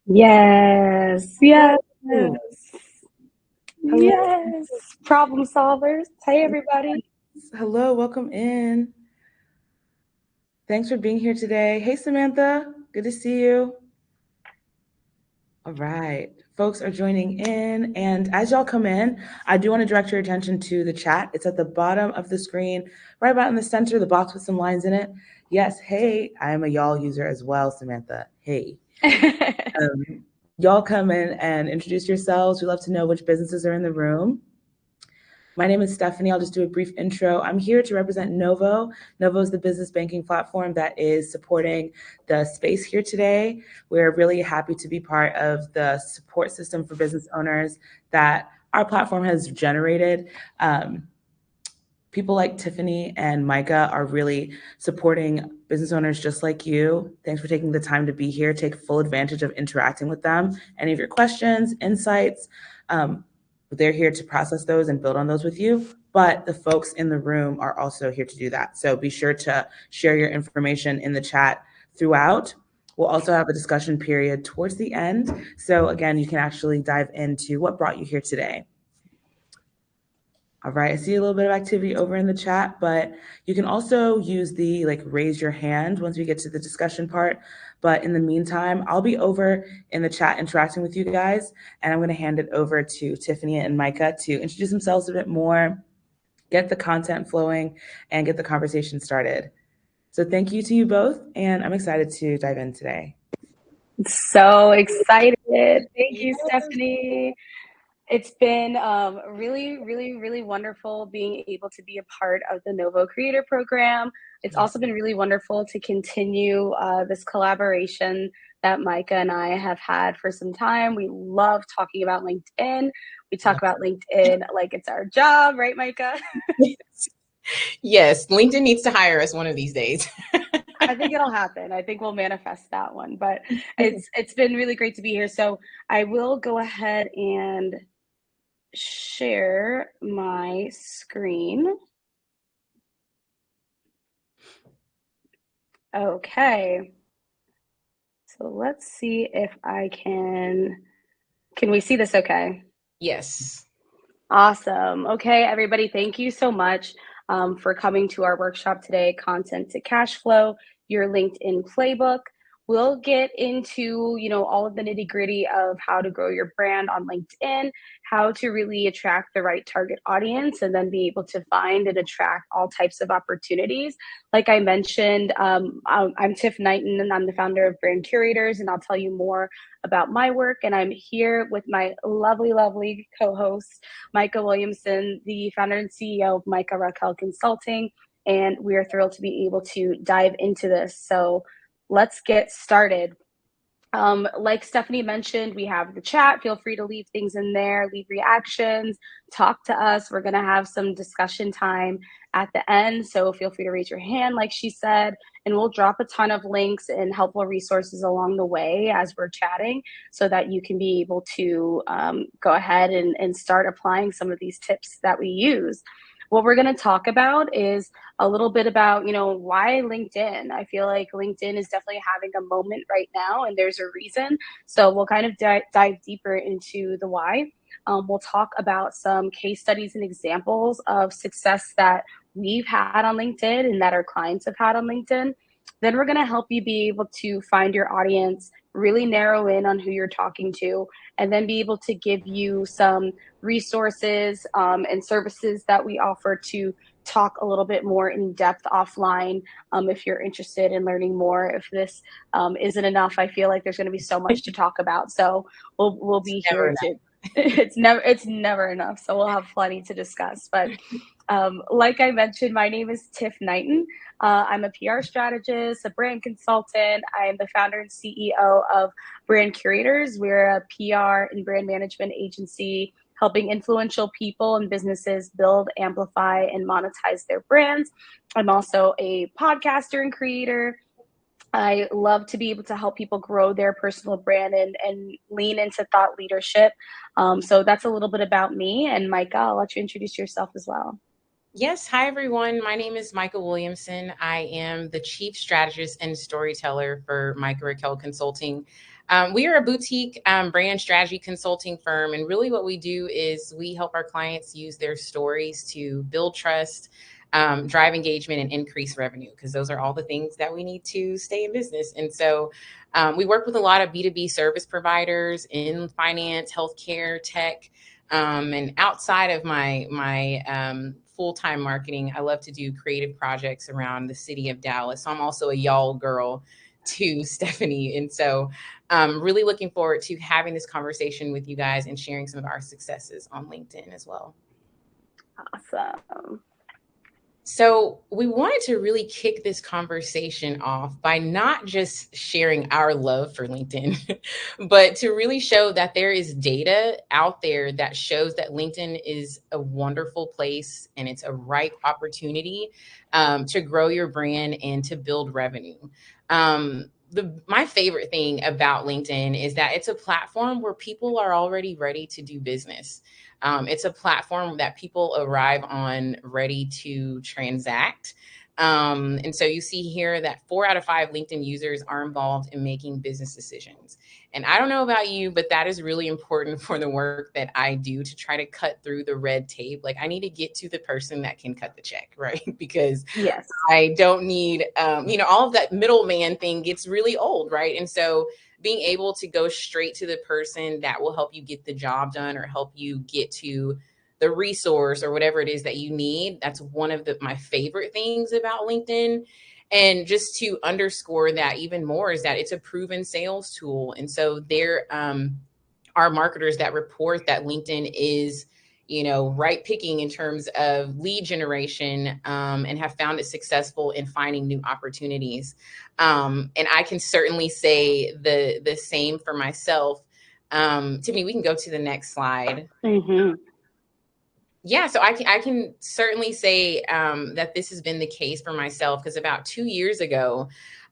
Yes, yes, Hello. Hello. yes. Problem solvers. Hey, everybody. Hello. Welcome in. Thanks for being here today. Hey, Samantha. Good to see you. All right. Folks are joining in. And as y'all come in, I do want to direct your attention to the chat. It's at the bottom of the screen, right about in the center, the box with some lines in it. Yes. Hey, I am a y'all user as well, Samantha. Hey. Y'all come in and introduce yourselves. We love to know which businesses are in the room. My name is Stephanie. I'll just do a brief intro. I'm here to represent Novo. Novo is the business banking platform that is supporting the space here today. We're really happy to be part of the support system for business owners that our platform has generated. People like Tiffany and Micah are really supporting business owners just like you. Thanks for taking the time to be here. Take full advantage of interacting with them. Any of your questions, insights, they're here to process those and build on those with you. But the folks in the room are also here to do that. So be sure to share your information in the chat throughout. We'll also have a discussion period towards the end. So again, you can actually dive into what brought you here today. All right, I see a little bit of activity over in the chat, but you can also use the raise your hand once we get to the discussion part. But in the meantime, I'll be over in the chat interacting with you guys, and I'm going to hand it over to Tiffany and Micah to introduce themselves a bit more, get the content flowing, and get the conversation started. So thank you to you both, and I'm excited to dive in today. So excited. Thank you, Stephanie. It's been really wonderful being able to be a part of the Novo Creator Program. It's also been really wonderful to continue this collaboration that Micah and I have had for some time. We love talking about LinkedIn. We talk about LinkedIn like it's our job, right, Micah? Yes, LinkedIn needs to hire us one of these days. I think it'll happen. I think we'll manifest that one. But it's been really great to be here. So I will go ahead and share my screen. Okay. So let's see if I can we see this okay? Yes. Awesome. Okay, everybody, thank you so much for coming to our workshop today, Content to Cashflow, your LinkedIn playbook. We'll get into, all of the nitty gritty of how to grow your brand on LinkedIn, how to really attract the right target audience, and then be able to find and attract all types of opportunities. Like I mentioned, I'm Tiff Knighton, and I'm the founder of Brand Curators, and I'll tell you more about my work. And I'm here with my lovely co-host, Micah Williamson, the founder and CEO of Micah Raquel Consulting. And we are thrilled to be able to dive into this. So let's get started. Like Stephanie mentioned, we have the chat. Feel free to leave things in there, leave reactions, talk to us. We're going to have some discussion time at the end. So feel free to raise your hand, like she said, and we'll drop a ton of links and helpful resources along the way as we're chatting so that you can be able to go ahead and start applying some of these tips that we use. What we're going to talk about is a little bit about, why LinkedIn. I feel like LinkedIn is definitely having a moment right now, and there's a reason. So we'll kind of dive deeper into the why. We'll talk about some case studies and examples of success that we've had on LinkedIn and that our clients have had on LinkedIn. Then we're going to help you be able to find your audience, really narrow in on who you're talking to, and then be able to give you some resources and services that we offer to talk a little bit more in depth offline if you're interested in learning more. If this isn't enough, I feel like there's going to be so much to talk about. So we'll be here to. It's never enough. So we'll have plenty to discuss. But like I mentioned, my name is Tiff Knighton. I'm a PR strategist, a brand consultant. I am the founder and CEO of Brand Curators. We're a PR and brand management agency helping influential people and businesses build, amplify, and monetize their brands. I'm also a podcaster and creator. I love to be able to help people grow their personal brand and lean into thought leadership. So that's a little bit about me. And Micah, I'll let you introduce yourself as well. Yes. Hi, everyone. My name is Michael Williamson. I am the Chief Strategist and Storyteller for Micah Raquel Consulting. We are a boutique brand strategy consulting firm. And really, what we do is we help our clients use their stories to build trust, drive engagement, and increase revenue, because those are all the things that we need to stay in business. And so we work with a lot of B2B service providers in finance, healthcare, tech. And outside of my full time marketing, I love to do creative projects around the city of Dallas. So I'm also a y'all girl to Stephanie, and so really looking forward to having this conversation with you guys and sharing some of our successes on LinkedIn as well. Awesome. So, we wanted to really kick this conversation off by not just sharing our love for LinkedIn, but to really show that there is data out there that shows that LinkedIn is a wonderful place and it's a ripe opportunity to grow your brand and to build revenue. My favorite thing about LinkedIn is that it's a platform where people are already ready to do business. It's a platform that people arrive on ready to transact. And so you see here that 4 out of 5 LinkedIn users are involved in making business decisions. And I don't know about you, but that is really important for the work that I do to try to cut through the red tape. Like, I need to get to the person that can cut the check, right? Because Yes. I don't need, all of that middleman thing gets really old, right? And so being able to go straight to the person that will help you get the job done or help you get to the resource or whatever it is that you need, that's one of my favorite things about LinkedIn. And just to underscore that even more is that it's a proven sales tool. And so there are marketers that report that LinkedIn is right picking in terms of lead generation, and have found it successful in finding new opportunities. And I can certainly say the same for myself. Tiffany, we can go to the next slide. Mm-hmm. Yeah, so I can certainly say that this has been the case for myself, because about 2 years ago,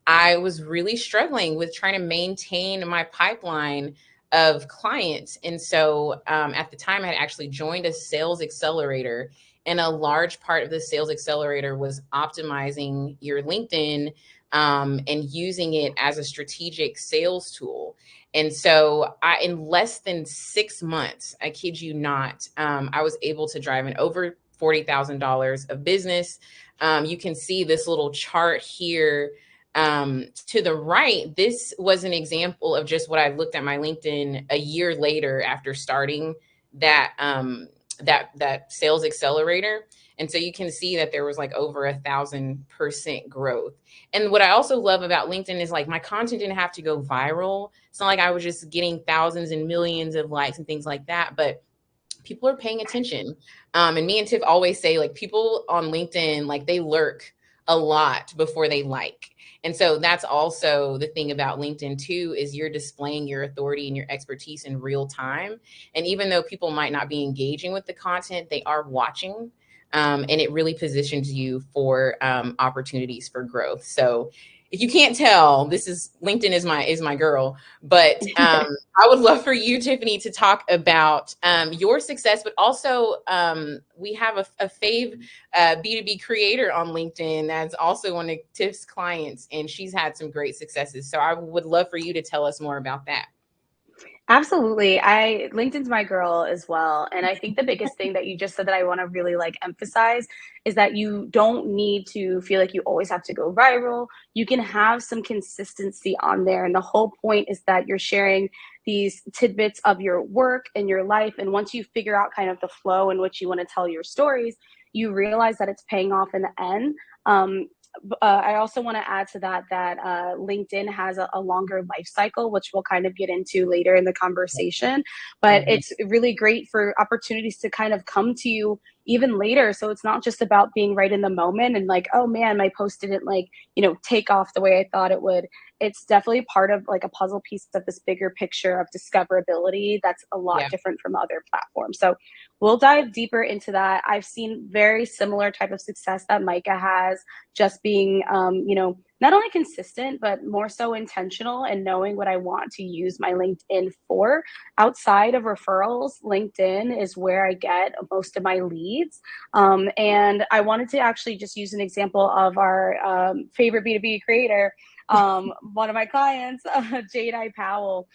I was really struggling with trying to maintain my pipeline of clients. And so at the time, I had actually joined a sales accelerator, and a large part of the sales accelerator was optimizing your LinkedIn and using it as a strategic sales tool. And so in less than 6 months, I kid you not, I was able to drive an over $40,000 of business. You can see this little chart here to the right. This was an example of just what I looked at my LinkedIn a year later after starting that that sales accelerator. And so you can see that there was like over 1,000% growth. And what I also love about LinkedIn is, like, my content didn't have to go viral. It's not like I was just getting thousands and millions of likes and things like that, but people are paying attention. And me and Tiff always say, like, people on LinkedIn, like, they lurk a lot before they like. And so that's also the thing about LinkedIn too, is you're displaying your authority and your expertise in real time. And even though people might not be engaging with the content, they are watching. And it really positions you for opportunities for growth. So if you can't tell, this is LinkedIn is my girl. But I would love for you, Tiffany, to talk about your success, but also we have a fave B2B creator on LinkedIn that's also one of Tiff's clients, and she's had some great successes. So I would love for you to tell us more about that. Absolutely. LinkedIn's my girl as well. And I think the biggest thing that you just said that I want to really like emphasize is that you don't need to feel like you always have to go viral. You can have some consistency on there. And the whole point is that you're sharing these tidbits of your work and your life. And once you figure out kind of the flow in which you want to tell your stories, you realize that it's paying off in the end. I also want to add to that LinkedIn has a longer life cycle, which we'll kind of get into later in the conversation. But Mhm. it's really great for opportunities to kind of come to you even later. So it's not just about being right in the moment and like, oh man, my post didn't like, take off the way I thought it would. It's definitely part of like a puzzle piece of this bigger picture of discoverability that's a lot Yeah. different from other platforms. So we'll dive deeper into that. I've seen very similar type of success that Micah has, just being, not only consistent, but more so intentional and knowing what I want to use my LinkedIn for. Outside of referrals, LinkedIn is where I get most of my leads. And I wanted to actually just use an example of our favorite B2B creator, one of my clients, Jade I. Powell,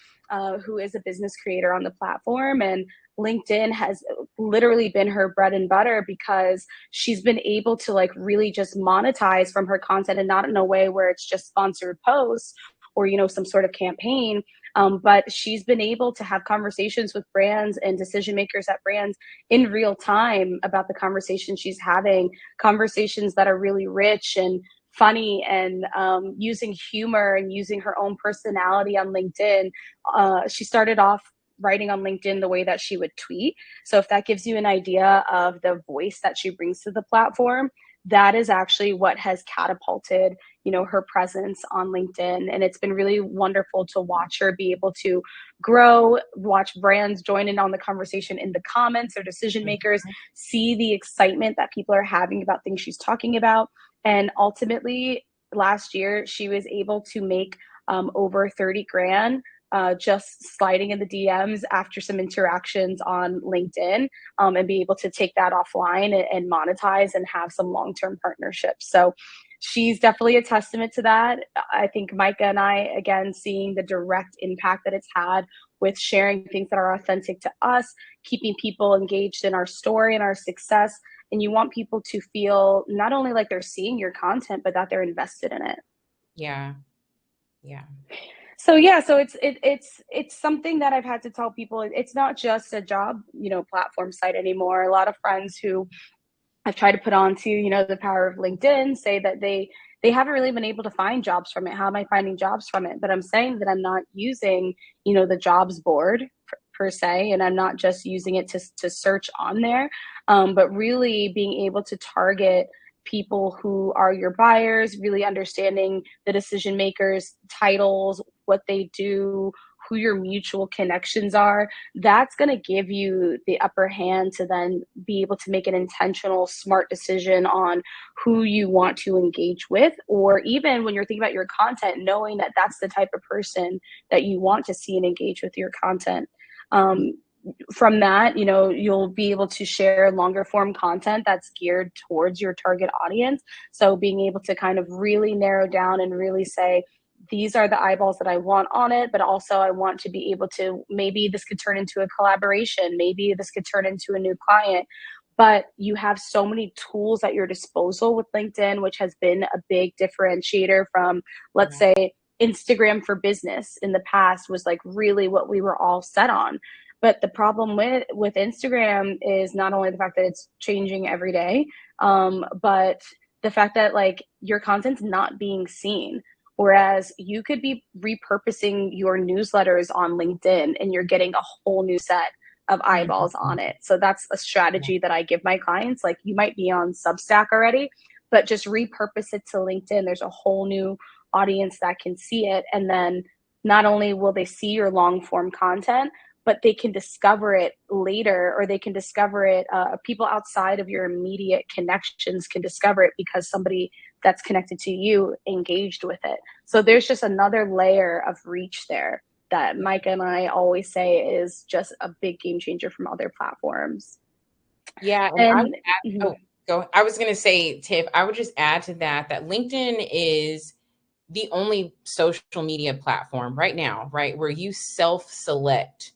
who is a business creator on the platform. And LinkedIn has literally been her bread and butter because she's been able to like really just monetize from her content, and not in a way where it's just sponsored posts or, you know, some sort of campaign. But she's been able to have conversations with brands and decision makers at brands in real time about the conversation she's having, conversations that are really rich and funny, and using humor and using her own personality on LinkedIn. She started off writing on LinkedIn the way that she would tweet. So if that gives you an idea of the voice that she brings to the platform, that is actually what has catapulted, you know, her presence on LinkedIn. And it's been really wonderful to watch her be able to grow, watch brands join in on the conversation in the comments, or decision makers see the excitement that people are having about things she's talking about. And ultimately, last year, she was able to make over 30 grand just sliding in the DMs after some interactions on LinkedIn, and be able to take that offline and monetize and have some long-term partnerships. So she's definitely a testament to that. I think Micah and I, again, seeing the direct impact that it's had with sharing things that are authentic to us, keeping people engaged in our story and our success. And you want people to feel not only like they're seeing your content, but that they're invested in it. Yeah. Yeah. So yeah, so it's something that I've had to tell people. It's not just a job, you know, platform site anymore. A lot of friends who I've tried to put onto, you know, the power of LinkedIn say that they haven't really been able to find jobs from it. How am I finding jobs from it? But I'm saying that I'm not using, you know, the jobs board per se, and I'm not just using it to search on there, but really being able to target people who are your buyers, really understanding the decision makers, titles, what they do, who your mutual connections are. That's going to give you the upper hand to then be able to make an intentional, smart decision on who you want to engage with. Or even when you're thinking about your content, knowing that that's the type of person that you want to see and engage with your content. From that, you know, you'll be able to share longer form content that's geared towards your target audience. So being able to kind of really narrow down and really say, these are the eyeballs that I want on it, but also I want to be able to, maybe this could turn into a collaboration, maybe this could turn into a new client. But you have so many tools at your disposal with LinkedIn, which has been a big differentiator from, let's say, Instagram for business in the past was like really what we were all set on. But the problem with Instagram is not only the fact that it's changing every day, but the fact that like your content's not being seen. Whereas you could be repurposing your newsletters on LinkedIn and you're getting a whole new set of eyeballs on it. So that's a strategy that I give my clients. Like, you might be on Substack already, but just repurpose it to LinkedIn. There's a whole new audience that can see it. And then not only will they see your long form content, but they can discover it later, or they can discover it. People outside of your immediate connections can discover it because somebody that's connected to you engaged with it. So there's just another layer of reach there that Micah and I always say is just a big game changer from other platforms. Yeah. And I was going to say, Tiff, I would just add to that LinkedIn is the only social media platform right now, right, where you self-select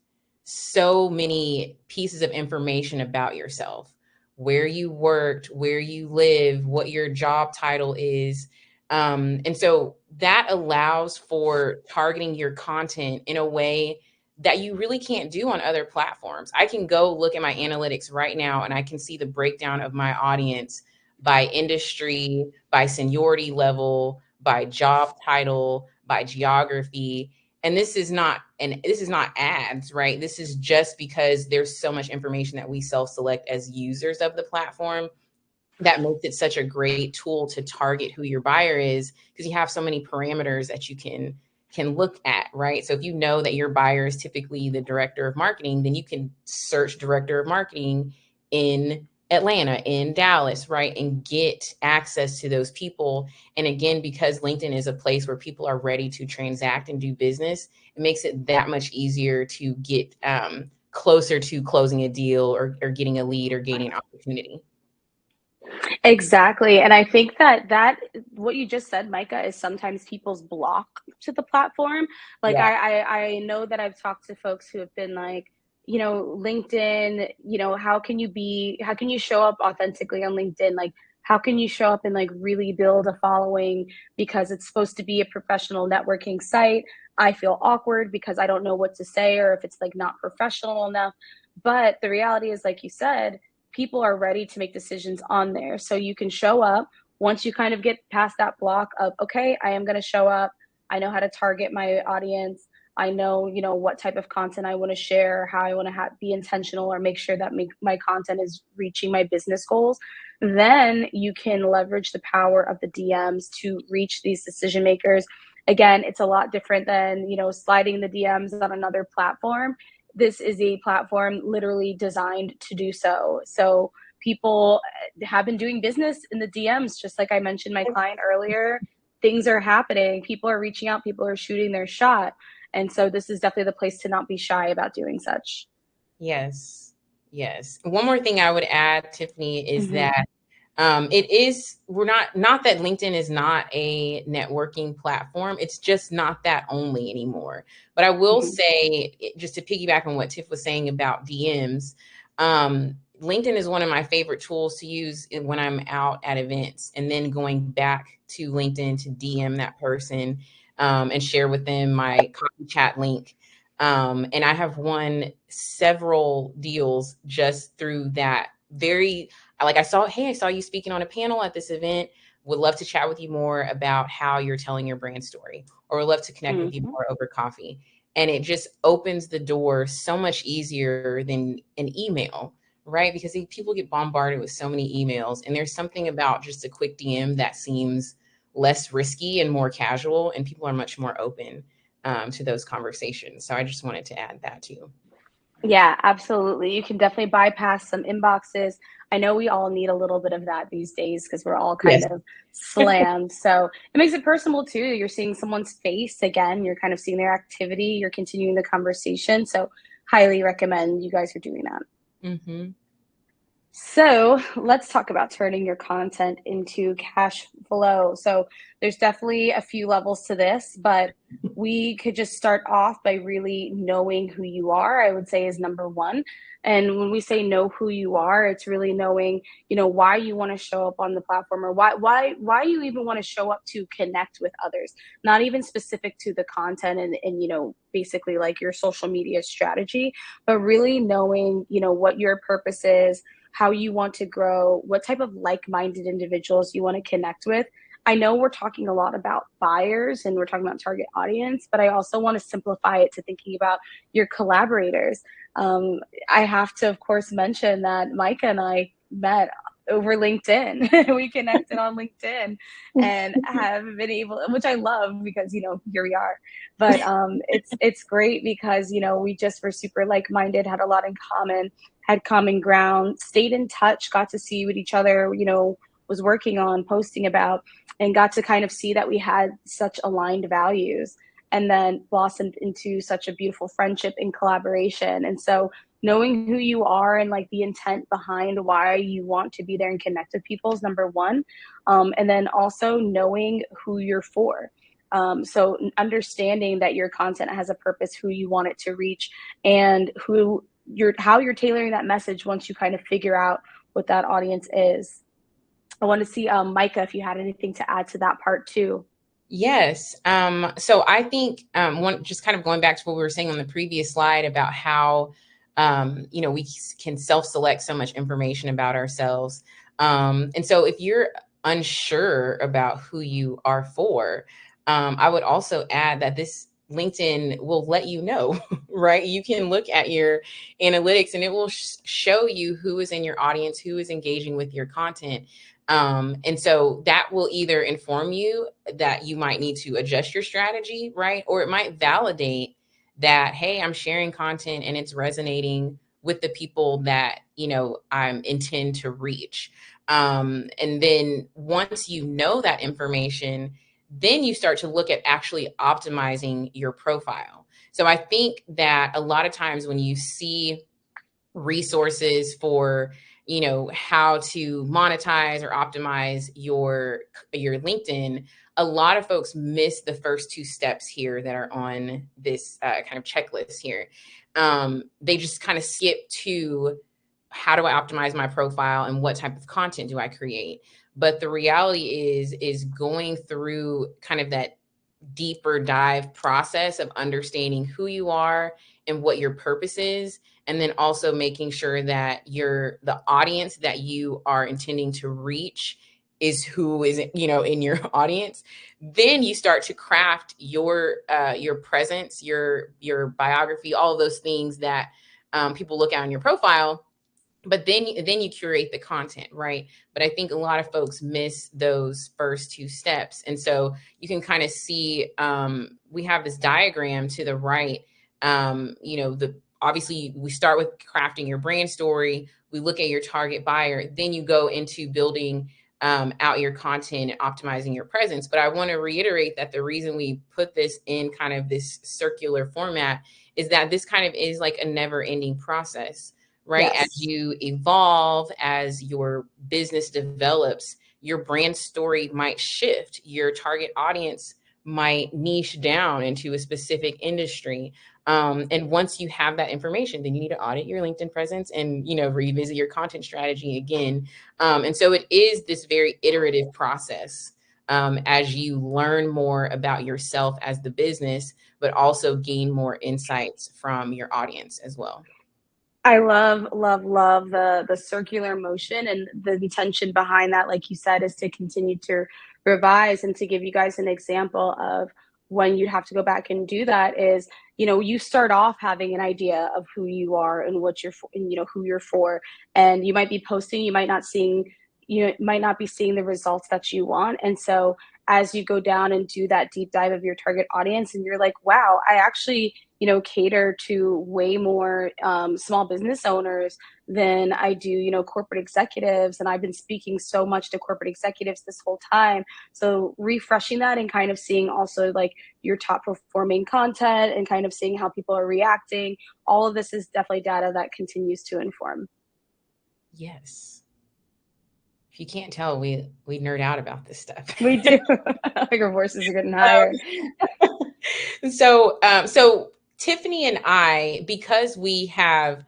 so many pieces of information about yourself, where you worked, where you live, what your job title is. And so that allows for targeting your content in a way that you really can't do on other platforms. I can go look at my analytics right now and I can see the breakdown of my audience by industry, by seniority level, by job title, by geography. And this is not ads, right? This is just because there's so much information that we self-select as users of the platform that makes it such a great tool to target who your buyer is, because you have so many parameters that you can look at, right? So if you know that your buyer is typically the director of marketing, then you can search director of marketing in Atlanta, in Dallas, right? And get access to those people. And again, because LinkedIn is a place where people are ready to transact and do business, it makes it that much easier to get closer to closing a deal or getting a lead or gaining an opportunity. Exactly. And I think that what you just said, Micah, is sometimes people's block to the platform. Like Yeah. I know that I've talked to folks who have been like, LinkedIn, how can you show up authentically on LinkedIn? Like, how can you show up and like really build a following because it's supposed to be a professional networking site? I feel awkward because I don't know what to say or if it's like not professional enough. But the reality is, like you said, people are ready to make decisions on there. So you can show up once you kind of get past that block of, okay, I am going to show up. I know how to target my audience. I know, what type of content I want to share, how I want to be intentional or make sure that my content is reaching my business goals. Then you can leverage the power of the DMs to reach these decision makers. Again, it's a lot different than, sliding the DMs on another platform. This is a platform literally designed to do so. So people have been doing business in the DMs, just like I mentioned my client earlier. Things are happening. People are reaching out. People are shooting their shot. And so this is definitely the place to not be shy about doing such. Yes. Yes. One more thing I would add, Tiffany, is Mm-hmm. that we're not that LinkedIn is not a networking platform. It's just not that only anymore. But I will Mm-hmm. say, just to piggyback on what Tiff was saying about DMs, LinkedIn is one of my favorite tools to use when I'm out at events, and then going back to LinkedIn to DM that person and share with them my coffee chat link. And I have won several deals just through that. I saw, hey, I saw you speaking on a panel at this event. Would love to chat with you more about how you're telling your brand story, or would love to connect with you Mm-hmm. more over coffee. And it just opens the door so much easier than an email, right? Because people get bombarded with so many emails, and there's something about just a quick DM that seems less risky and more casual, and people are much more open to those conversations. So I just wanted to add that too. Yeah, absolutely. You can definitely bypass some inboxes. I know we all need a little bit of that these days because we're all kind Yes. of slammed. So it makes it personal too. You're seeing someone's face again. You're kind of seeing their activity. You're continuing the conversation. So highly recommend you guys are doing that. Mm-hmm. So let's talk about turning your content into cash flow. So there's definitely a few levels to this, but we could just start off by really knowing who you are, I would say is number one. And when we say know who you are, it's really knowing, why you want to show up on the platform or why you even want to show up to connect with others, not even specific to the content and basically like your social media strategy, but really knowing, what your purpose is, how you want to grow, what type of like-minded individuals you want to connect with. I know we're talking a lot about buyers and we're talking about target audience, but I also want to simplify it to thinking about your collaborators. I have to, of course, mention that Micah and I met over LinkedIn. We connected on LinkedIn and have been able, which I love because, here we are. But it's great because, we just were super like-minded, had a lot in common, had common ground, stayed in touch, got to see what each other, was working on, posting about, and got to kind of see that we had such aligned values, and then blossomed into such a beautiful friendship and collaboration. And so knowing who you are and like the intent behind why you want to be there and connect with people is number one. And then also knowing who you're for. So understanding that your content has a purpose, who you want it to reach, and how you're tailoring that message once you kind of figure out what that audience is. I want to see, Micah, if you had anything to add to that part too. Yes. So I think just kind of going back to what we were saying on the previous slide about how we can self-select so much information about ourselves. And so if you're unsure about who you are for, I would also add that this LinkedIn will let you know, right? You can look at your analytics and it will show you who is in your audience, who is engaging with your content. And so that will either inform you that you might need to adjust your strategy, right? Or it might validate that, hey, I'm sharing content and it's resonating with the people that, I intend to reach. And then once you know that information, then you start to look at actually optimizing your profile. So I think that a lot of times when you see resources for, how to monetize or optimize your LinkedIn, a lot of folks miss the first two steps here that are on this kind of checklist here. They just kind of skip to, how do I optimize my profile and what type of content do I create? But the reality is going through kind of that deeper dive process of understanding who you are and what your purpose is, and then also making sure that the audience that you are intending to reach is who is, in your audience. Then you start to craft your presence, your biography, all of those things that people look at in your profile. But then you curate the content, right? But I think a lot of folks miss those first two steps. And so you can kind of see, we have this diagram to the right. Obviously we start with crafting your brand story. We look at your target buyer. Then you go into building out your content and optimizing your presence. But I want to reiterate that the reason we put this in kind of this circular format is that this kind of is like a never ending process, right? Yes. As you evolve, as your business develops, your brand story might shift. Your target audience might niche down into a specific industry. And once you have that information, then you need to audit your LinkedIn presence and, revisit your content strategy again. And so it is this very iterative process as you learn more about yourself as the business, but also gain more insights from your audience as well. I love, love, love the circular motion, and the intention behind that, like you said, is to continue to revise. And to give you guys an example of when you'd have to go back and do that is, you start off having an idea of who you are and what you're for, and who you're for, and you might be posting, you might not be seeing the results that you want. And so as you go down and do that deep dive of your target audience, and you're like, wow, I actually cater to way more small business owners than I do, corporate executives. And I've been speaking so much to corporate executives this whole time. So refreshing that and kind of seeing also like your top performing content and kind of seeing how people are reacting. All of this is definitely data that continues to inform. Yes. If you can't tell, we nerd out about this stuff. We do. Like our voices are getting higher. So Tiffany and I, because we have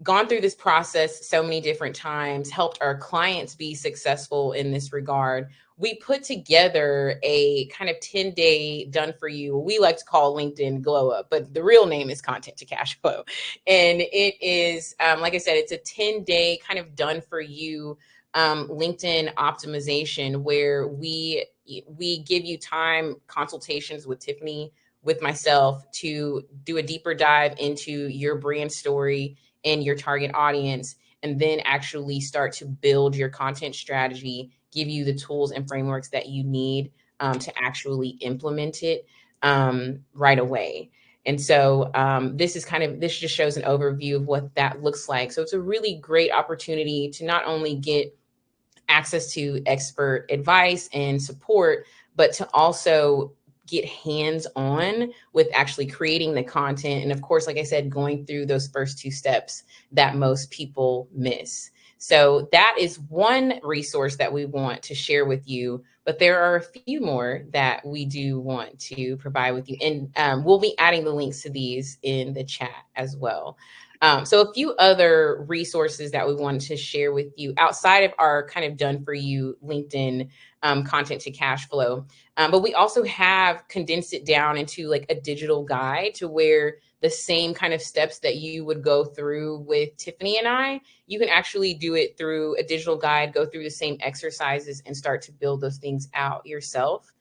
gone through this process so many different times, helped our clients be successful in this regard, we put together a kind of 10-day done for you. We like to call LinkedIn Glow Up, but the real name is Content to Cashflow. And it is, like I said, it's a 10-day kind of done for you LinkedIn optimization, where we give you time consultations with Tiffany, with myself, to do a deeper dive into your brand story and your target audience, and then actually start to build your content strategy, give you the tools and frameworks that you need to actually implement it right away. And so this just shows an overview of what that looks like. So it's a really great opportunity to not only get access to expert advice and support, but to also get hands-on with actually creating the content. And of course, like I said, going through those first two steps that most people miss. So that is one resource that we want to share with you, but there are a few more that we do want to provide with you. And we'll be adding the links to these in the chat as well. So a few other resources that we wanted to share with you outside of our kind of done for you LinkedIn content to cash flow. But we also have condensed it down into like a digital guide, to where the same kind of steps that you would go through with Tiffany and I, you can actually do it through a digital guide, go through the same exercises and start to build those things out yourself.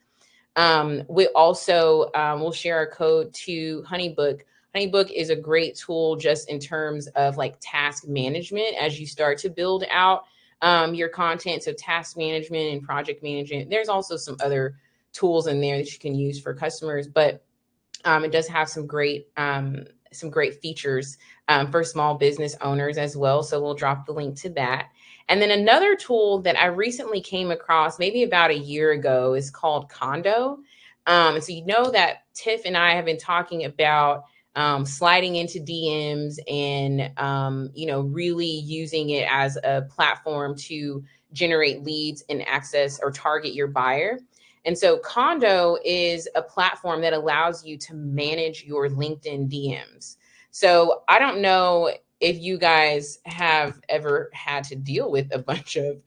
We also will share our code to Honeybook. Honeybook is a great tool just in terms of like task management as you start to build out your content. So task management and project management. There's also some other tools in there that you can use for customers, but it does have some great some great features for small business owners as well. So we'll drop the link to that. And then another tool that I recently came across maybe about a year ago is called Condo. And so, you know, that Tiff and I have been talking about sliding into DMs and, you know, really using it as a platform to generate leads and access or target your buyer. And so Condo is a platform that allows you to manage your LinkedIn DMs. So I don't know if you guys have ever had to deal with a bunch of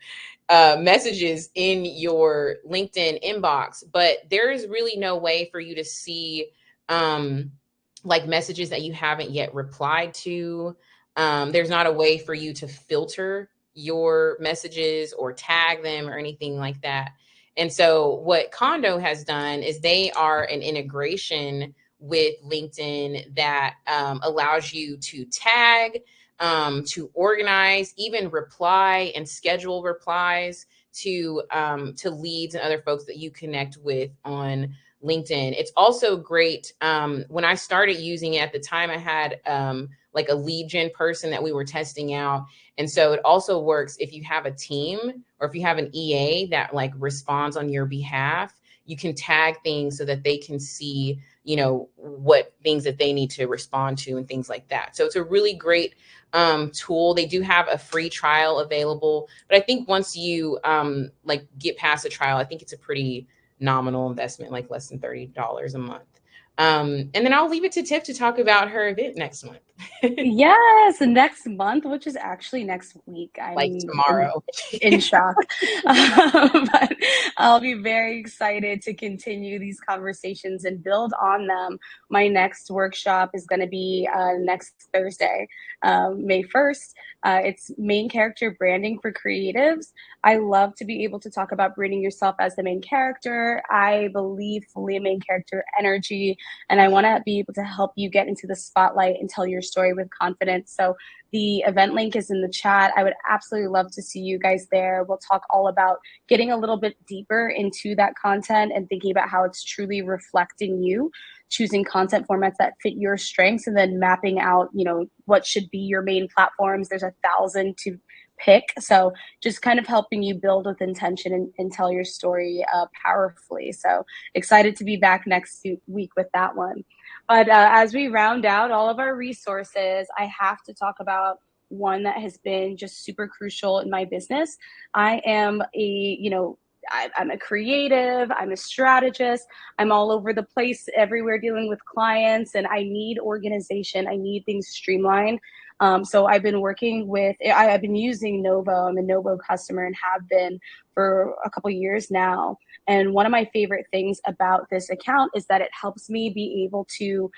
messages in your LinkedIn inbox, but there is really no way for you to see like messages that you haven't yet replied to. There's not a way for you to filter your messages or tag them or anything like that. And so what Condo has done is they are an integration with LinkedIn that allows you to tag, to organize, even reply and schedule replies to leads and other folks that you connect with on LinkedIn. It's also great. When I started using it at the time, I had like a lead gen person that we were testing out. And so it also works if you have a team or if you have an EA that like responds on your behalf. You can tag things so that they can see, you know, what things that they need to respond to and things like that. So it's a really great tool. They do have a free trial available, but I think once you like get past the trial, I think it's a pretty nominal investment, like less than $30 a month. And then I'll leave it to Tiff to talk about her event next month. Yes, next month, which is actually next week. Like I'm tomorrow. in shock. But I'll be very excited to continue these conversations and build on them. My next workshop is going to be next Thursday, May 1st. It's main character branding for creatives. I love to be able to talk about branding yourself as the main character. I believe fully in main character energy, and I want to be able to help you get into the spotlight and tell your story with confidence. So the event link is in the chat. I would absolutely love to see you guys there. We'll talk all about getting a little bit deeper into that content and thinking about how it's truly reflecting you, choosing content formats that fit your strengths, and then mapping out, you know, what should be your main platforms. There's 1,000 to pick. So just kind of helping you build with intention and tell your story powerfully. So excited to be back next week with that one. But as we round out all of our resources, I have to talk about one that has been just super crucial in my business. I am I'm a creative, I'm a strategist, I'm all over the place, everywhere dealing with clients, and I need organization. I need things streamlined. So I've been I've been using Novo. I'm a Novo customer and have been for a couple years now. And one of my favorite things about this account is that it helps me be able to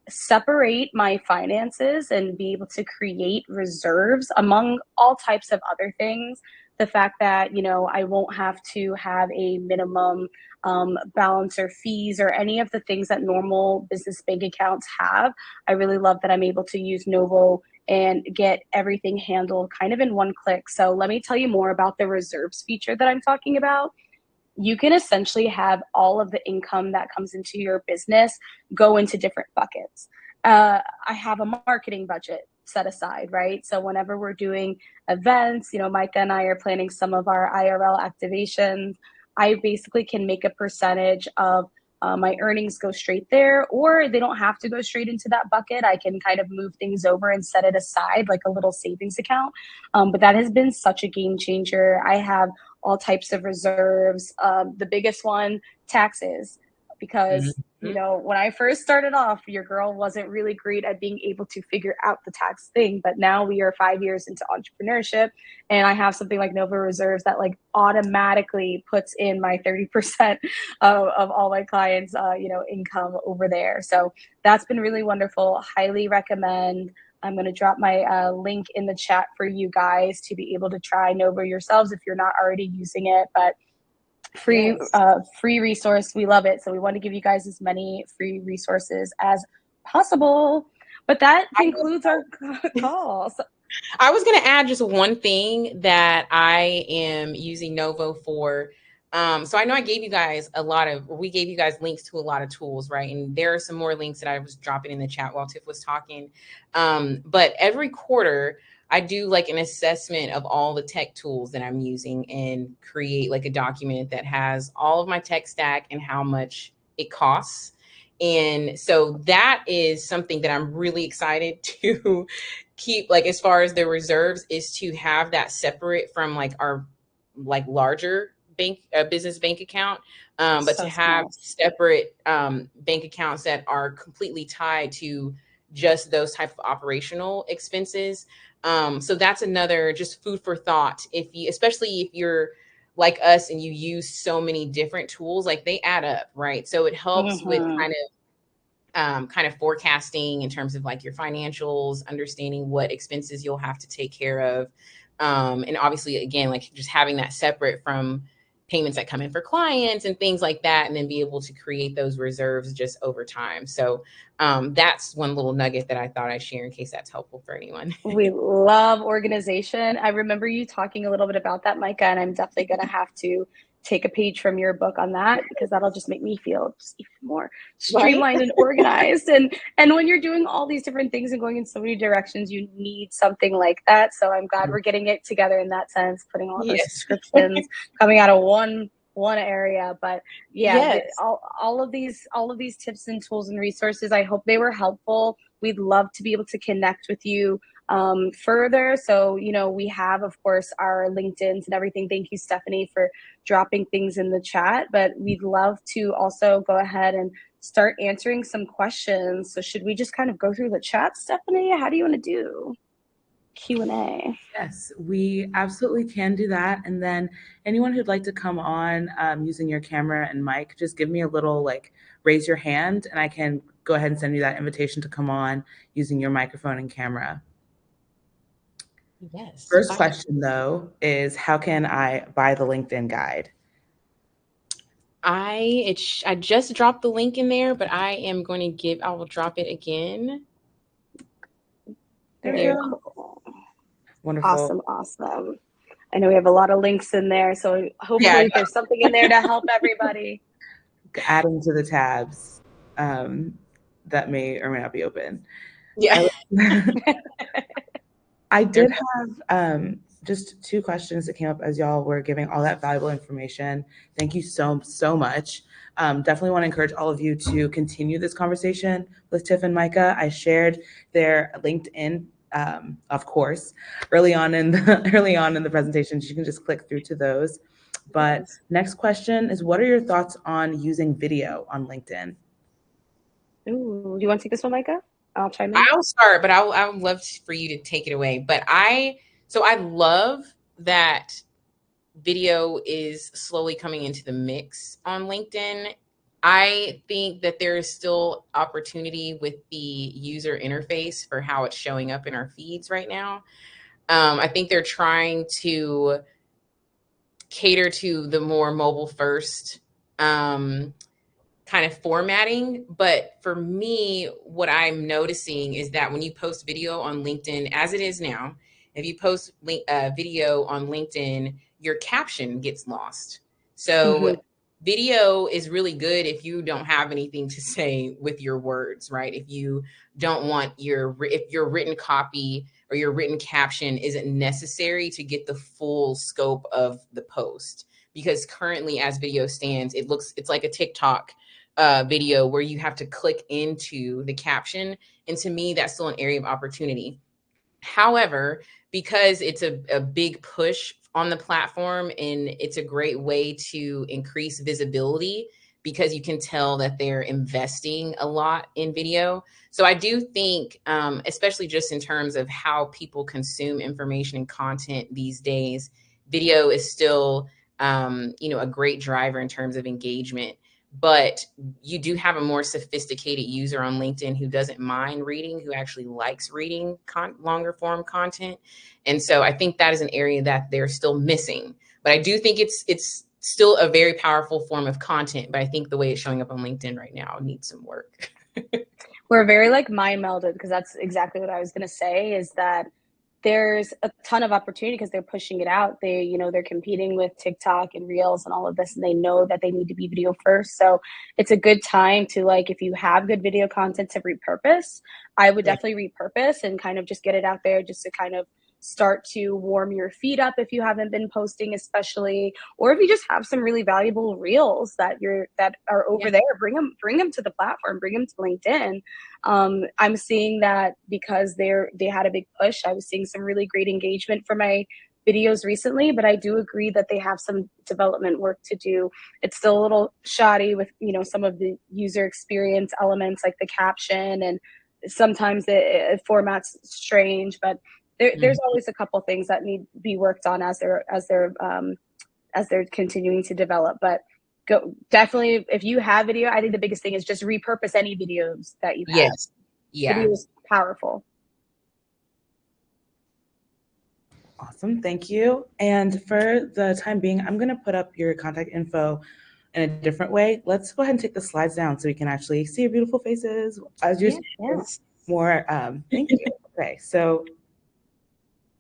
separate my finances and be able to create reserves among all types of other things. The fact that, you know, I won't have to have a minimum balance or fees or any of the things that normal business bank accounts have. I really love that I'm able to use Novo and get everything handled kind of in one click. So let me tell you more about the reserves feature that I'm talking about. You can essentially have all of the income that comes into your business go into different buckets. I have a marketing budget set aside, right? So whenever we're doing events, you know, Micah and I are planning some of our IRL activations. I basically can make a percentage of my earnings go straight there, or they don't have to go straight into that bucket. I can kind of move things over and set it aside like a little savings account. But that has been such a game changer. I have all types of reserves. The biggest one, taxes, because you know, when I first started off, your girl wasn't really great at being able to figure out the tax thing. But now we are 5 years into entrepreneurship, and I have something like Nova Reserves that like automatically puts in my 30% of all my clients, income over there. So that's been really wonderful. Highly recommend. I'm going to drop my link in the chat for you guys to be able to try Nova yourselves if you're not already using it. But free resource. We love it. So we want to give you guys as many free resources as possible. But that concludes our call. So I was going to add just one thing that I am using Novo for. So I know we gave you guys links to a lot of tools, right? And there are some more links that I was dropping in the chat while Tiff was talking. But every quarter, I do like an assessment of all the tech tools that I'm using and create like a document that has all of my tech stack and how much it costs. And so that is something that I'm really excited to keep, like, as far as the reserves, is to have that separate from like our like larger business bank account, but to So have smart. separate bank accounts that are completely tied to just those type of operational expenses. So that's another just food for thought. If you, especially if you're like us and you use so many different tools, like they add up, right? So it helps with Mm-hmm. kind of forecasting in terms of like your financials, understanding what expenses you'll have to take care of. And obviously, again, like just having that separate from payments that come in for clients and things like that, and then be able to create those reserves just over time. So that's one little nugget that I thought I'd share in case that's helpful for anyone. We love organization. I remember you talking a little bit about that, Micah, and I'm definitely going to have to take a page from your book on that because that'll just make me feel just even more Right? streamlined and organized. And when you're doing all these different things and going in so many directions, you need something like that. So I'm glad we're getting it together in that sense, putting all those Yes. subscriptions coming out of one area. But yeah, Yes. all of these tips and tools and resources, I hope they were helpful. We'd love to be able to connect with you further. So, we have, of course, our LinkedIn's and everything. Thank you, Stephanie, for dropping things in the chat. But we'd love to also go ahead and start answering some questions. So should we just kind of go through the chat, Stephanie? How do you want to do Q&A? Yes, we absolutely can do that. And then anyone who'd like to come on using your camera and mic, just give me a little like raise your hand and I can go ahead and send you that invitation to come on using your microphone and camera. Yes. First question though is how can I buy the LinkedIn guide? I just dropped the link in there, but I will drop it again. There we go. Wonderful. Awesome. I know we have a lot of links in there, so hopefully there's something in there to help everybody. Adding to the tabs that may or may not be open. Yeah. I did have just two questions that came up as y'all were giving all that valuable information. Thank you so much. Definitely want to encourage all of you to continue this conversation with Tiff and Micah. I shared their LinkedIn, of course, early on in the presentation. You can just click through to those. But next question is, what are your thoughts on using video on LinkedIn? Ooh, do you want to take this one, Micah? I'll chime in. I'll start, but I would love for you to take it away. But I love that video is slowly coming into the mix on LinkedIn. I think that there is still opportunity with the user interface for how it's showing up in our feeds right now. I think they're trying to cater to the more mobile first kind of formatting. But for me, what I'm noticing is that when you post video on LinkedIn, as it is now, if you post video on LinkedIn, your caption gets lost. So video is really good if you don't have anything to say with your words, right? If you don't want if your written copy or your written caption isn't necessary to get the full scope of the post. Because currently, as video stands, it's like a TikTok video where you have to click into the caption. And to me, that's still an area of opportunity. However, because it's a big push on the platform and it's a great way to increase visibility because you can tell that they're investing a lot in video. So I do think, especially just in terms of how people consume information and content these days, video is still, a great driver in terms of engagement. But you do have a more sophisticated user on LinkedIn who doesn't mind reading, who actually likes reading longer form content. And so I think that is an area that they're still missing. But I do think it's still a very powerful form of content. But I think the way it's showing up on LinkedIn right now needs some work. We're very like mind melded because that's exactly what I was going to say is that there's a ton of opportunity because they're pushing it out. They're competing with TikTok and Reels and all of this, and they know that they need to be video first. So it's a good time to, like, if you have good video content to repurpose, I would definitely repurpose and kind of just get it out there just to kind of start to warm your feet up if you haven't been posting, especially, or if you just have some really valuable reels that are over there, bring them to the platform, bring them to LinkedIn. I'm seeing that because they had a big push. I was seeing some really great engagement for my videos recently, but I do agree that they have some development work to do. It's still a little shoddy with, some of the user experience elements like the caption, and sometimes it formats strange, but there's always a couple things that need to be worked on as they're continuing to develop. But definitely, if you have video, I think the biggest thing is just repurpose any videos that you have. Yes. Yeah. Video is powerful. Awesome. Thank you. And for the time being, I'm going to put up your contact info in a different way. Let's go ahead and take the slides down so we can actually see your beautiful faces as you're more. Thank you. Okay. So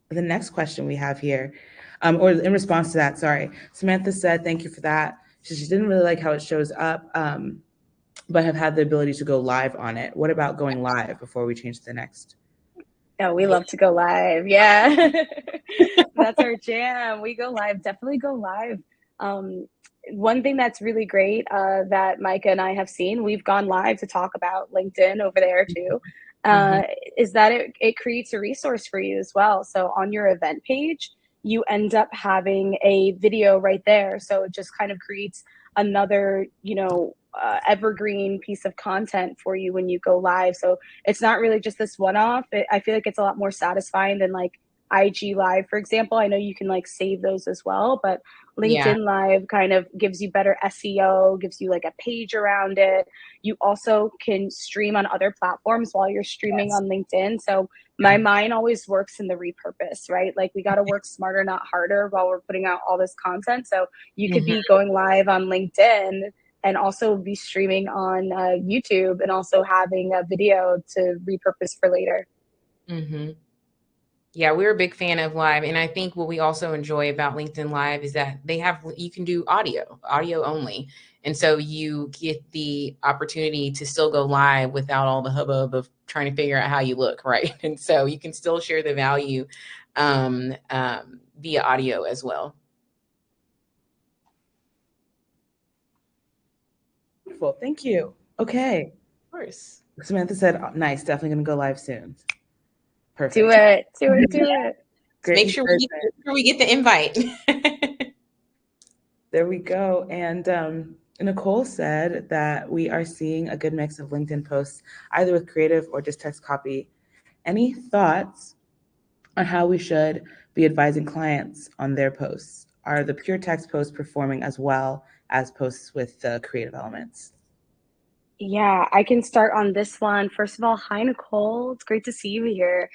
the next question we have here, or in response to that, sorry, Samantha said, thank you for that. She didn't really like how it shows up, but have had the ability to go live on it. What about going live before we change to the next? Oh, we love to go live. Yeah. That's our jam. We go live. Definitely go live. One thing that's really great that Micah and I have seen, we've gone live to talk about LinkedIn over there too, is that it creates a resource for you as well. So on your event page, you end up having a video right there. So it just kind of creates another, evergreen piece of content for you when you go live. So it's not really just this one-off. I feel like it's a lot more satisfying than like IG Live, for example. I know you can like save those as well, but LinkedIn Live kind of gives you better SEO, gives you like a page around it. You also can stream on other platforms while you're streaming on LinkedIn. So my mind always works in the repurpose, right? Like we got to work smarter, not harder while we're putting out all this content. So you could be going live on LinkedIn and also be streaming on YouTube and also having a video to repurpose for later. Yeah, we're a big fan of live. And I think what we also enjoy about LinkedIn Live is that you can do audio only. And so you get the opportunity to still go live without all the hubbub of trying to figure out how you look, right? And so you can still share the value via audio as well. Wonderful. Thank you. Okay. Of course. Samantha said, nice, definitely going to go live soon. Perfect. Do it. Great. Make sure we get the invite. There we go. And Nicole said that we are seeing a good mix of LinkedIn posts, either with creative or just text copy. Any thoughts on how we should be advising clients on their posts? Are the pure text posts performing as well as posts with the creative elements? Yeah, I can start on this one. First of all, hi, Nicole. It's great to see you here.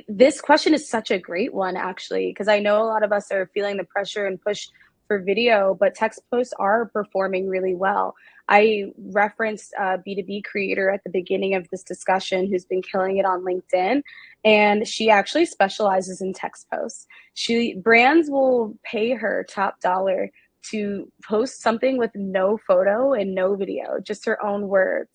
This question is such a great one, actually, because I know a lot of us are feeling the pressure and push for video, but text posts are performing really well. I referenced a B2B creator at the beginning of this discussion who's been killing it on LinkedIn, and she actually specializes in text posts. Brands will pay her top dollar to post something with no photo and no video, just her own words.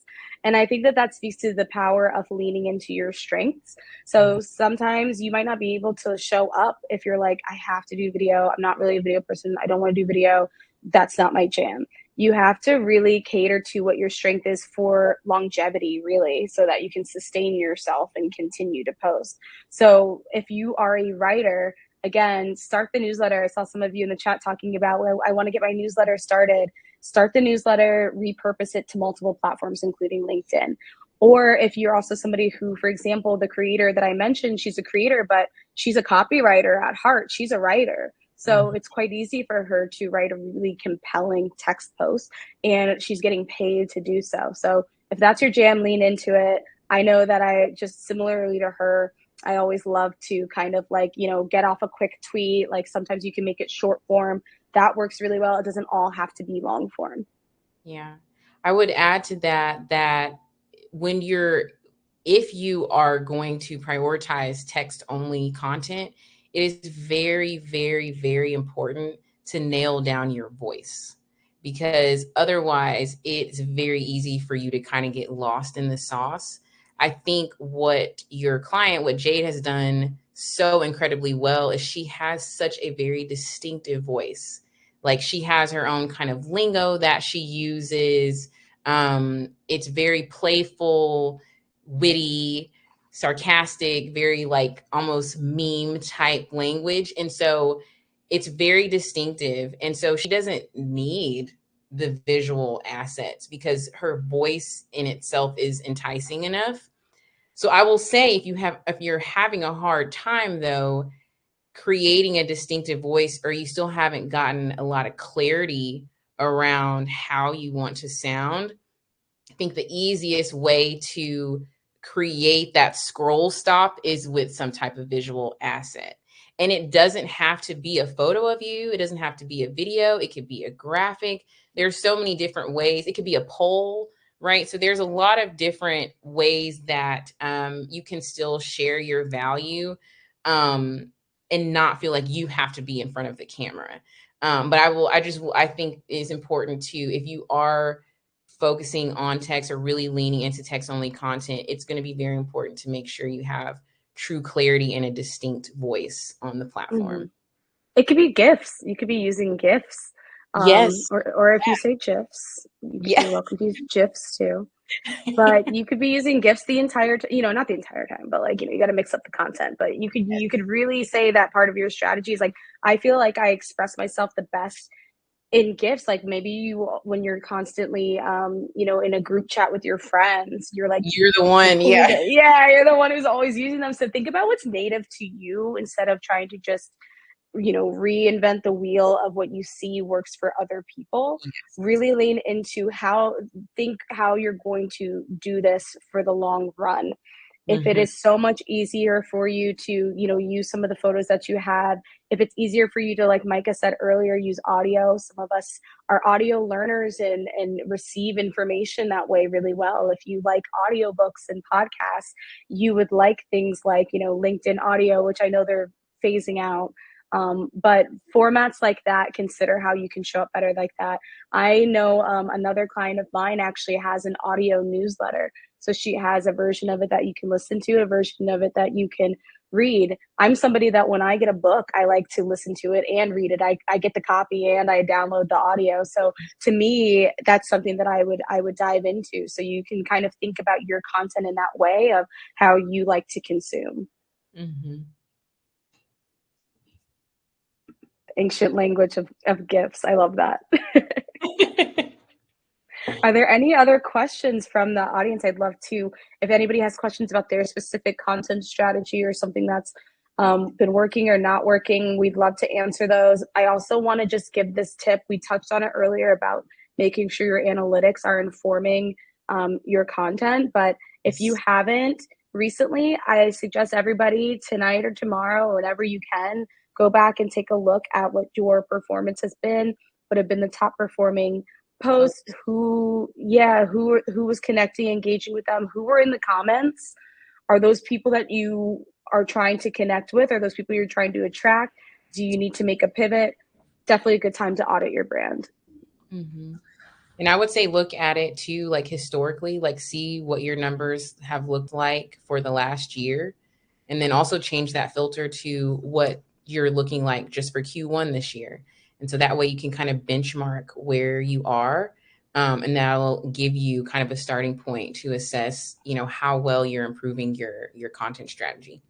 And I think that speaks to the power of leaning into your strengths. So sometimes you might not be able to show up if you're like, I have to do video. I'm not really a video person. I don't want to do video. That's not my jam. You have to really cater to what your strength is for longevity, really, so that you can sustain yourself and continue to post. So if you are a writer, again, start the newsletter. I saw some of you in the chat talking about, well, I want to get my newsletter started. Start the newsletter, repurpose it to multiple platforms, including LinkedIn. Or if you're also somebody who, for example, the creator that I mentioned, she's a creator, but she's a copywriter at heart. She's a writer. So it's quite easy for her to write a really compelling text post, and she's getting paid to do so. So if that's your jam, lean into it. I know that I just similarly to her, I always love to kind of like, get off a quick tweet. Like sometimes you can make it short form. That works really well. It doesn't all have to be long form. Yeah. I would add to that when you're if you are going to prioritize text only content, it is very, very, very important to nail down your voice, because otherwise it's very easy for you to kind of get lost in the sauce. I think what your client, what Jade has done so incredibly well, is she has such a very distinctive voice. Like, she has her own kind of lingo that she uses. It's very playful, witty, sarcastic, very like almost meme type language. And so it's very distinctive. And so she doesn't need the visual assets because her voice in itself is enticing enough. So I will say, if you're having a hard time though creating a distinctive voice, or you still haven't gotten a lot of clarity around how you want to sound, I think the easiest way to create that scroll stop is with some type of visual asset. And it doesn't have to be a photo of you. It doesn't have to be a video. It could be a graphic. There's so many different ways. It could be a poll, right? So there's a lot of different ways that you can still share your value, um, and not feel like you have to be in front of the camera. But I think it's important to, if you are focusing on text or really leaning into text only content, it's going to be very important to make sure you have true clarity and a distinct voice on the Mm-hmm. platform. It could be GIFs. You could be using GIFs. Yes. Or if you say GIFs, Yeah. you're welcome to use GIFs too. But you could be using GIFs the entire time, not the entire time, but like, you got to mix up the content. But you could really say that part of your strategy is like, I feel like I express myself the best in GIFs. Like, maybe when you're constantly, in a group chat with your friends, you're like, You're the one. who's, Yeah. yeah, you're the one who's always using them. So think about what's native to you instead of trying to just reinvent the wheel of what you see works for other people. Yes. Really lean into how you're going to do this for the long run. If it Mm-hmm. is so much easier for you to use some of the photos that you had, if it's easier for you to, like Micah said earlier, use audio. Some of us are audio learners and receive information that way really well. If you like audiobooks and podcasts, you would like things like LinkedIn audio, which I know they're phasing out. But formats like that, consider how you can show up better like that. I know another client of mine actually has an audio newsletter. So she has a version of it that you can listen to, a version of it that you can read. I'm somebody that when I get a book, I like to listen to it and read it. I get the copy and I download the audio. So to me, that's something that I would dive into. So you can kind of think about your content in that way of how you like to consume. Mm-hmm. Ancient language of gifts. I love that. Are there any other questions from the audience? I'd love to, if anybody has questions about their specific content strategy or something that's been working or not working, we'd love to answer those. I also want to just give this tip. We touched on it earlier about making sure your analytics are informing your content. But if you haven't recently, I suggest everybody tonight or tomorrow, or whenever you can, go back and take a look at what your performance has been, what have been the top performing post, who was connecting, engaging with them, who were in the comments. Are those people that you are trying to connect with? Are those people you're trying to attract? Do you need to make a pivot? Definitely a good time to audit your brand. Mm-hmm. And I would say look at it too, like historically, like see what your numbers have looked like for the last year. And then also change that filter to what you're looking like just for Q1 this year. And so that way you can kind of benchmark where you are. And that'll give you kind of a starting point to assess, how well you're improving your content strategy.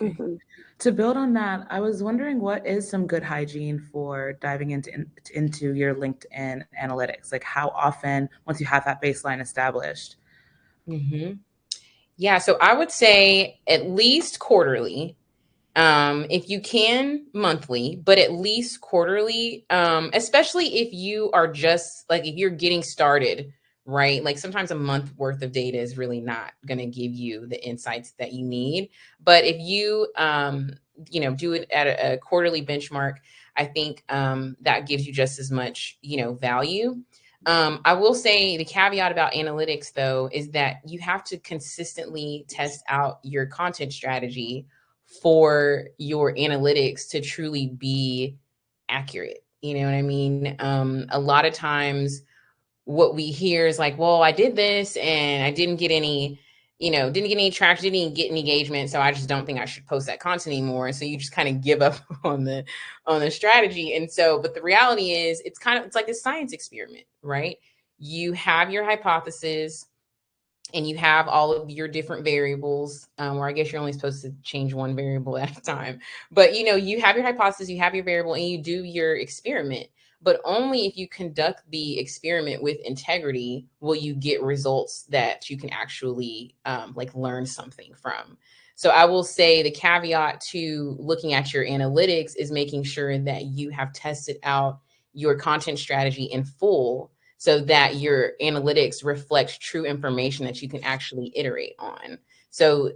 Okay. Mm-hmm. To build on that, I was wondering what is some good hygiene for diving into your LinkedIn analytics? Like how often, once you have that baseline established? Mm-hmm. Yeah, so I would say at least quarterly. If you can monthly, but at least quarterly, especially if you are just like, if you're getting started, right? Like sometimes a month worth of data is really not going to give you the insights that you need. But if you, do it at a quarterly benchmark, I think that gives you just as much, value. I will say the caveat about analytics, though, is that you have to consistently test out your content strategy for your analytics to truly be accurate. You know what I mean? A lot of times, what we hear is like, well, I did this and I didn't get any, didn't get any traction, didn't get any engagement. So I just don't think I should post that content anymore. And so you just kind of give up on the strategy. And so, but the reality is it's like a science experiment, right? You have your hypothesis and you have all of your different variables, or I guess you're only supposed to change one variable at a time. But you have your hypothesis, you have your variable, and you do your experiment. But only if you conduct the experiment with integrity will you get results that you can actually like learn something from. So I will say the caveat to looking at your analytics is making sure that you have tested out your content strategy in full so that your analytics reflects true information that you can actually iterate on. So,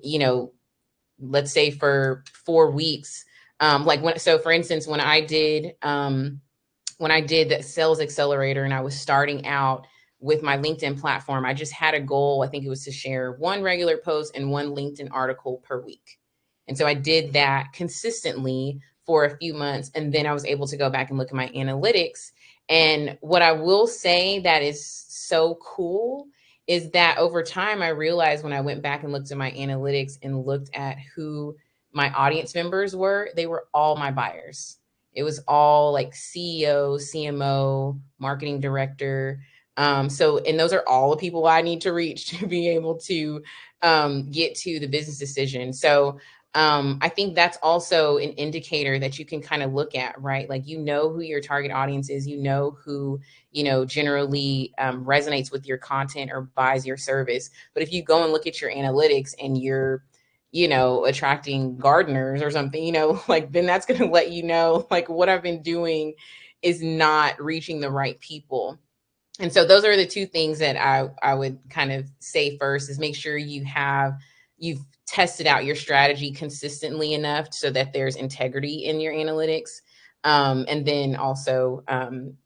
let's say for 4 weeks, for instance, when I did that sales accelerator and I was starting out with my LinkedIn platform, I just had a goal. I think it was to share one regular post and one LinkedIn article per week. And so I did that consistently for a few months. And then I was able to go back and look at my analytics. And what I will say that is so cool is that over time, I realized when I went back and looked at my analytics and looked at who my audience members were, they were all my buyers. It was all like CEO, CMO, marketing director. And those are all the people I need to reach to be able to get to the business decision. So I think that's also an indicator that you can kind of look at, right? Like, who your target audience is, who, generally resonates with your content or buys your service. But if you go and look at your analytics and you're, attracting gardeners or something, like, then that's going to let you know, like, what I've been doing is not reaching the right people. And so those are the two things that I would kind of say first is make sure you've tested out your strategy consistently enough so that there's integrity in your analytics. And then also,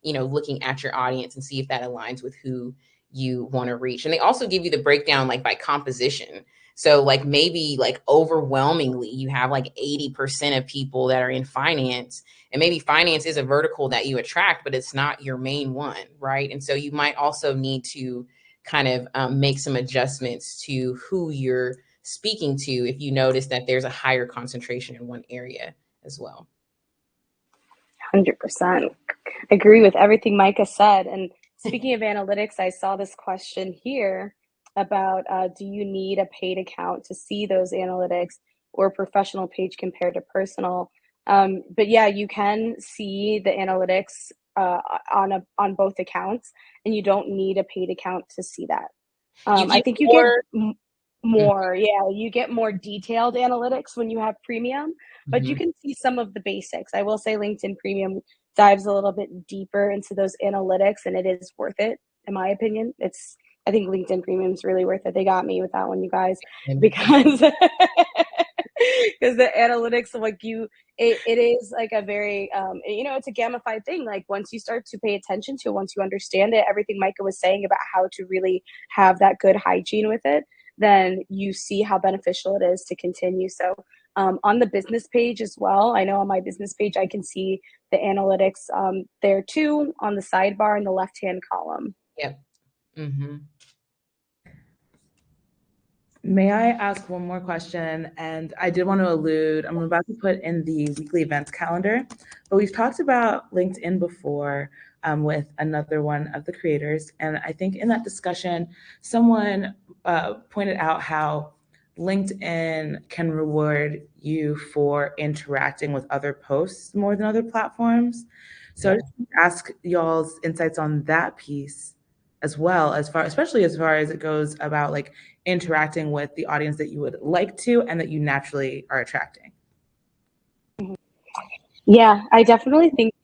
looking at your audience and see if that aligns with who you want to reach. And they also give you the breakdown like by composition. So like maybe like overwhelmingly you have like 80% of people that are in finance, and maybe finance is a vertical that you attract, but it's not your main one, right? And so you might also need to kind of make some adjustments to who you're speaking to if you notice that there's a higher concentration in one area as well. 100%. Agree with everything Micah said. And speaking of analytics, I saw this question here about do you need a paid account to see those analytics or professional page compared to personal? But yeah, you can see the analytics on both accounts, and you don't need a paid account to see that. I think you get more, yeah, you get more detailed analytics when you have premium, but you can see some of the basics. I will say LinkedIn Premium dives a little bit deeper into those analytics, and it is worth it, in my opinion. I think LinkedIn Premium is really worth it. They got me with that one, you guys, because because the analytics, like it is like a very, it's a gamified thing. Like once you start to pay attention to it, once you understand it, everything Micah was saying about how to really have that good hygiene with it, then you see how beneficial it is to continue. So on the business page as well, I know on my business page, I can see the analytics there too on the sidebar in the left-hand column. Yep. Mm-hmm. May I ask one more question? And I did want to allude, I'm about to put in the weekly events calendar, but we've talked about LinkedIn before with another one of the creators. And I think in that discussion, someone pointed out how LinkedIn can reward you for interacting with other posts more than other platforms. So I just ask y'all's insights on that piece as well, especially as far as it goes about like interacting with the audience that you would like to and that you naturally are attracting. Yeah, I definitely think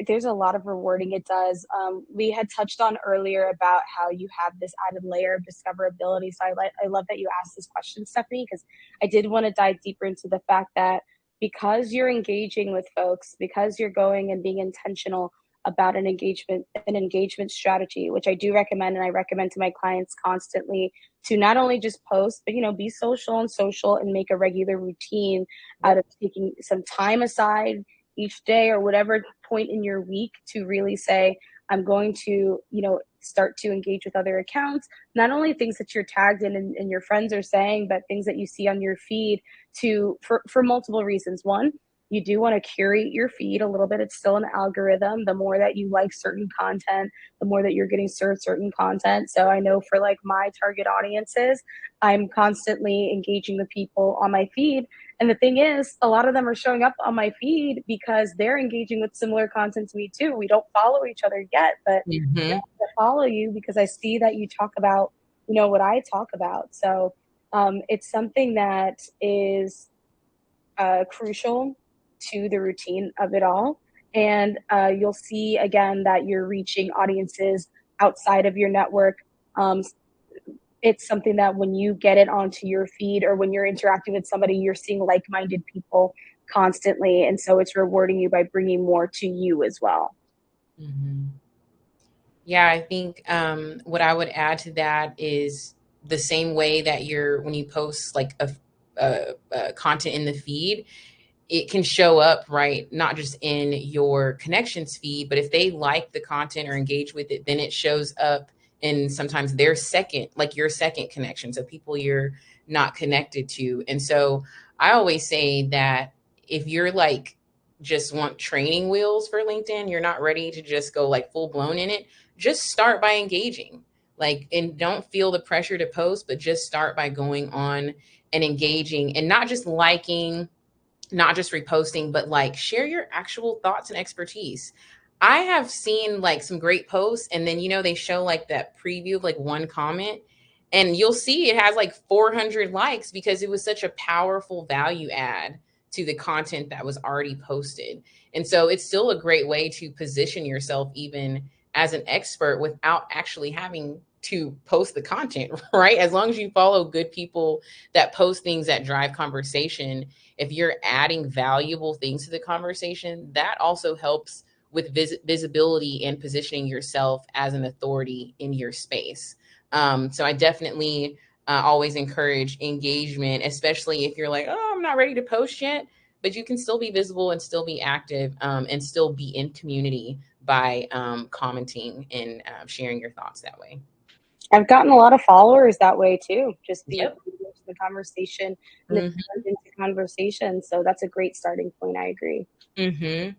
there's a lot of rewarding it does. We had touched on earlier about how you have this added layer of discoverability. So I love that you asked this question, Stephanie, because I did want to dive deeper into the fact that because you're engaging with folks, because you're going and being intentional about an engagement strategy, which I do recommend, and I recommend to my clients constantly, to not only just post, but be social on social and make a regular routine out of taking some time aside each day or whatever point in your week to really say, I'm going to, start to engage with other accounts, not only things that you're tagged in and your friends are saying, but things that you see on your feed for multiple reasons. One, you do want to curate your feed a little bit. It's still an algorithm. The more that you like certain content, the more that you're getting served certain content. So I know for like my target audiences, I'm constantly engaging the people on my feed. And the thing is, a lot of them are showing up on my feed because they're engaging with similar content to me too. We don't follow each other yet, but Mm-hmm. I follow you because I see that you talk about, what I talk about. So it's something that is crucial to the routine of it all. And you'll see again that you're reaching audiences outside of your network. Um, it's something that when you get it onto your feed or when you're interacting with somebody, you're seeing like-minded people constantly. And so it's rewarding you by bringing more to you as well. Mm-hmm. Yeah, I think what I would add to that is the same way that when you post like a content in the feed, it can show up, right? Not just in your connections feed, but if they like the content or engage with it, then it shows up in sometimes their second, like your second connection. So people you're not connected to. And so I always say that if you're like just want training wheels for LinkedIn, you're not ready to just go like full blown in it, just start by engaging. Like, and don't feel the pressure to post, but just start by going on and engaging and not just liking, not just reposting, but like share your actual thoughts and expertise. I have seen like some great posts, and then they show like that preview of like one comment, and you'll see it has like 400 likes because it was such a powerful value add to the content that was already posted. And so it's still a great way to position yourself even as an expert without actually having to post the content, right? As long as you follow good people that post things that drive conversation, if you're adding valuable things to the conversation, that also helps with visibility and positioning yourself as an authority in your space. So I definitely always encourage engagement, especially if you're like, oh, I'm not ready to post yet, but you can still be visible and still be active and still be in community by commenting and sharing your thoughts that way. I've gotten a lot of followers that way too, just being Yep. able to go to the conversation and Mm-hmm. the into conversation. So that's a great starting point. I agree. Mm-hmm.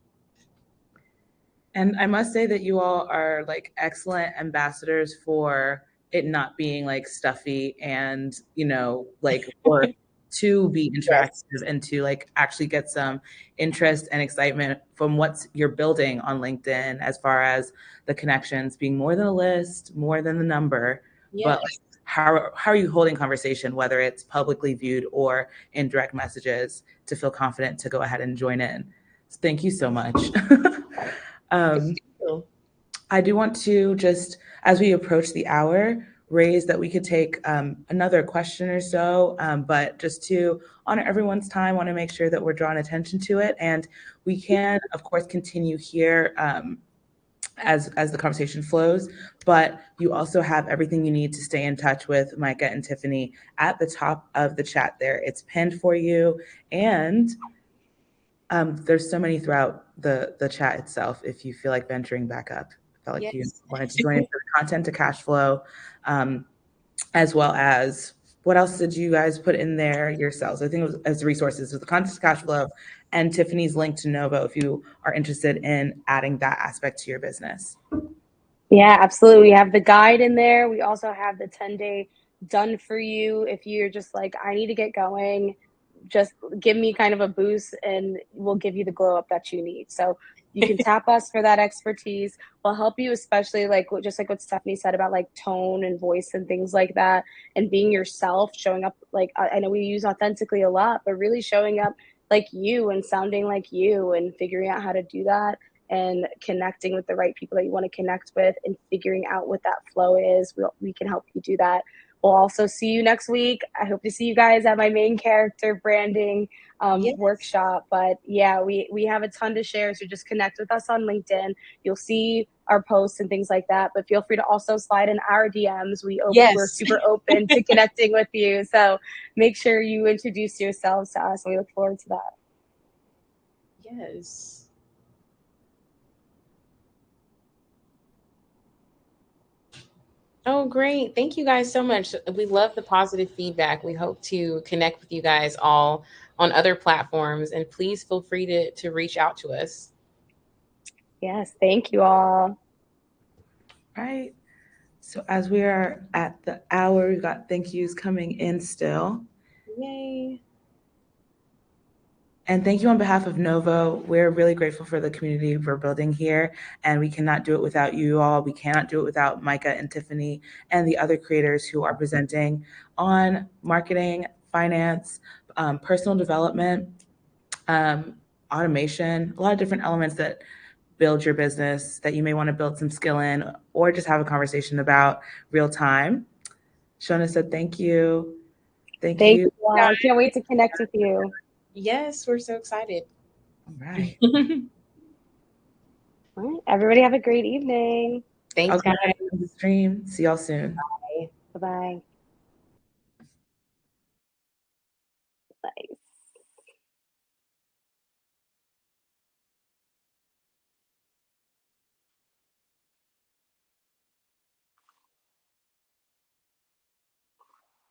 And I must say that you all are like excellent ambassadors for it not being like stuffy and, like work to be Yes. interactive and to like actually get some interest and excitement from what you're building on LinkedIn, as far as the connections being more than a list, more than the number, but Yes. like, how are you holding conversation, whether it's publicly viewed or in direct messages, to feel confident to go ahead and join in. So thank you so much. I do want to just, as we approach the hour, raise that we could take another question or so, but just to honor everyone's time, want to make sure that we're drawing attention to it. And we can, of course, continue here as the conversation flows, but you also have everything you need to stay in touch with Micah and Tiffany at the top of the chat there. It's pinned for you. And there's so many throughout the chat itself. If you feel like venturing back up, felt like you Yes. wanted to join in for the content to cash flow, as well as what else did you guys put in there yourselves? I think it was as resources with the content to cash flow and Tiffany's link to Novo if you are interested in adding that aspect to your business. Yeah, absolutely. We have the guide in there. We also have the 10-day done for you. If you're just like, I need to get going, just give me kind of a boost and we'll give you the glow up that you need. So you can tap us for that expertise. We'll help you, especially like just like what Stephanie said about like tone and voice and things like that, and being yourself, showing up. Like, I know we use authentically a lot, but really showing up like you and sounding like you and figuring out how to do that and connecting with the right people that you want to connect with and figuring out what that flow is. We can help you do that. We'll also see you next week. I hope to see you guys at my main character branding Yes. workshop. But yeah, we have a ton to share. So just connect with us on LinkedIn. You'll see our posts and things like that. But feel free to also slide in our DMs. We're Yes. super open to connecting with you. So make sure you introduce yourselves to us. We look forward to that. Yes. Oh, great. Thank you guys so much. We love the positive feedback. We hope to connect with you guys all on other platforms, and please feel free to reach out to us. Yes, thank you all. Right. So as we are at the hour, we've got thank yous coming in still. Yay. And thank you on behalf of Novo. We're really grateful for the community we're building here, and we cannot do it without you all. We cannot do it without Micah and Tiffany and the other creators who are presenting on marketing, finance, personal development, automation, a lot of different elements that build your business that you may want to build some skill in or just have a conversation about real time. Shona said thank you. Thank Thank you. you all. I can't wait to connect with you. Yes, we're so excited. All right. All right. Everybody have a great evening. Thanks, Okay, guys. the stream. See y'all soon. Bye. Bye-bye. Bye.